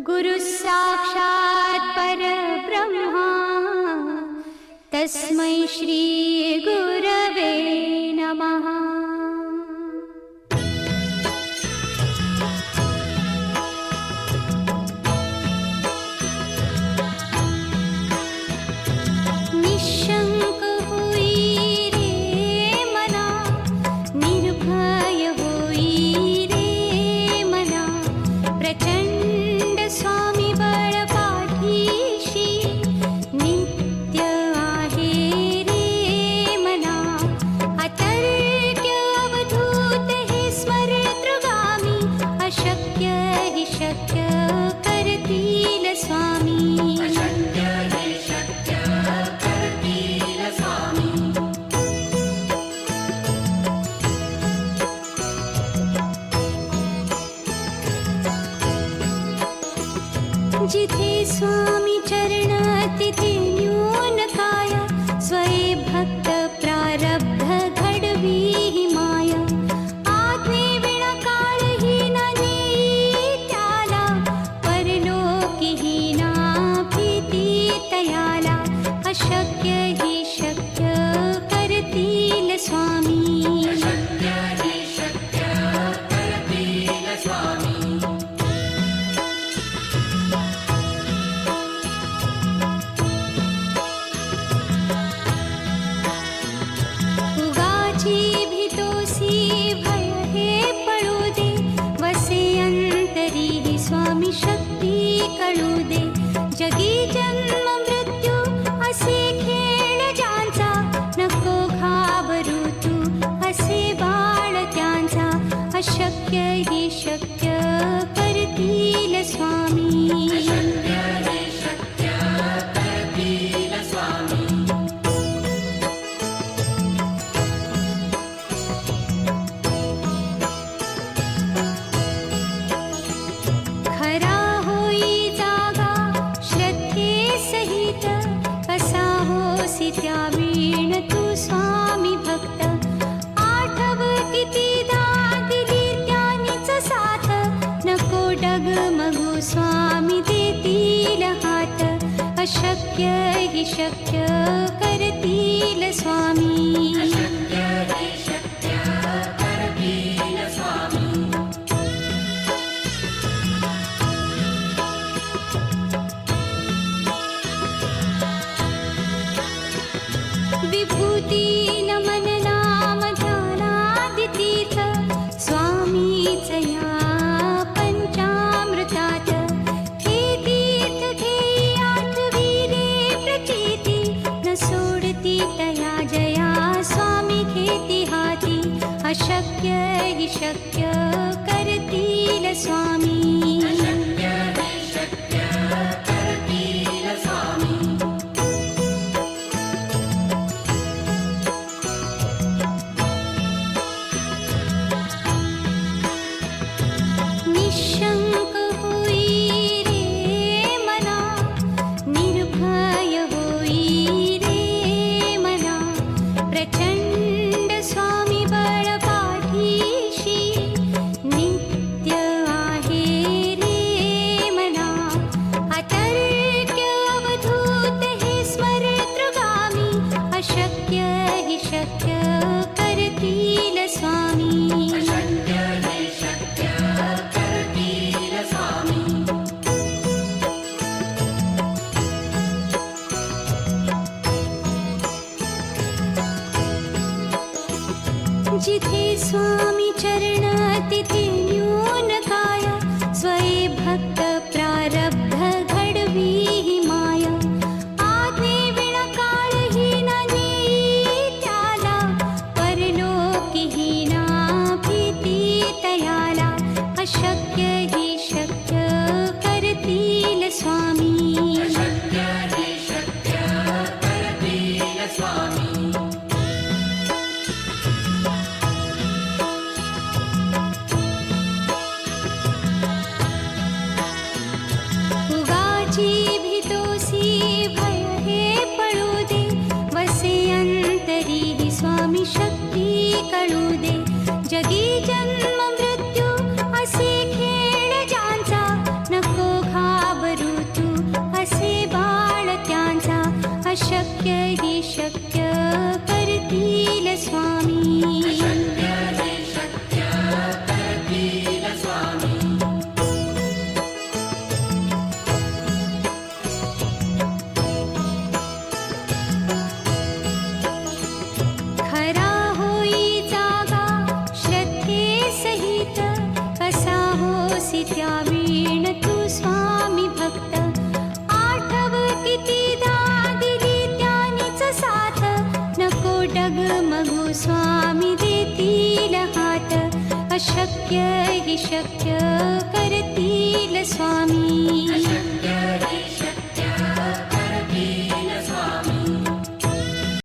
गुरु साक्षात् परब्रह्मा तस्मै श्री गुरवे नमः। निशंक होई रे मना, निर्भय होई रे मना, प्रचंड स्वामी बळ पाठीशी नित्य आहे रे मना। अतर्क्य अवधूत हे स्मरतृगामी, अशक्य हि शक्य करतील स्वामी। जिथे स्वामी चरण तिथे न्यून काय, स्वये भक्त प्रारब्ध घडवी ही माया। आज्ञे विना काळही न नेई त्याला, परलोकी ही ना भीती तयाला। अशक्य ही शक्य करतील स्वामी। स्वामी शक्ती कळू दे, जगी जन्म मृत्यू असे खेळ ज्यांचा। नको घाबरू तू असे बाळ त्यांचा, अशक्य ही शक्य करतील स्वामी। त्यावीण तू स्वामी भक्त, आठव कितीदा दिली त्यानीच साथ। नको डगमगू स्वामी देतील हात, अशक्य हि शक्य करतील स्वामी। विभूती नमन नाम ध्यानादि तीर्थ, स्वामीच या पंचामृतात। हे तीर्थ घेई आठवी रे प्रचिती, न सोडती तया जया स्वामी घेती हाती। अशक्य हि शक्य करतील स्वामी। निशंक होई रे मना, निर्भय होई रे मना, प्रचंड स्वामी बळ पाठीशी नित्य आहे रे मना। अतर्क्य अवधूत हे स्मरतृगामी, अशक्य हि शक्य करतील स्वामी। जिथे स्वामी चरण तिथे न्यून काय, स्वये भक्त प्रारब्ध घडवी ही माया। आज्ञे विना काळही न नेई त्याला, परलोकी ही ना भीती तयाला। अशक्य ही शक्य करतील स्वामी। भीतोसी भय हे पळू दे, वसे अंतरी ही स्वामी शक्ती कळू दे। जगी जन्म मृत्यू असे खेळ ज्यांचा, नको घा डगमगू स्वामी देतील हात, अशक्य हि शक्य करतील स्वामी.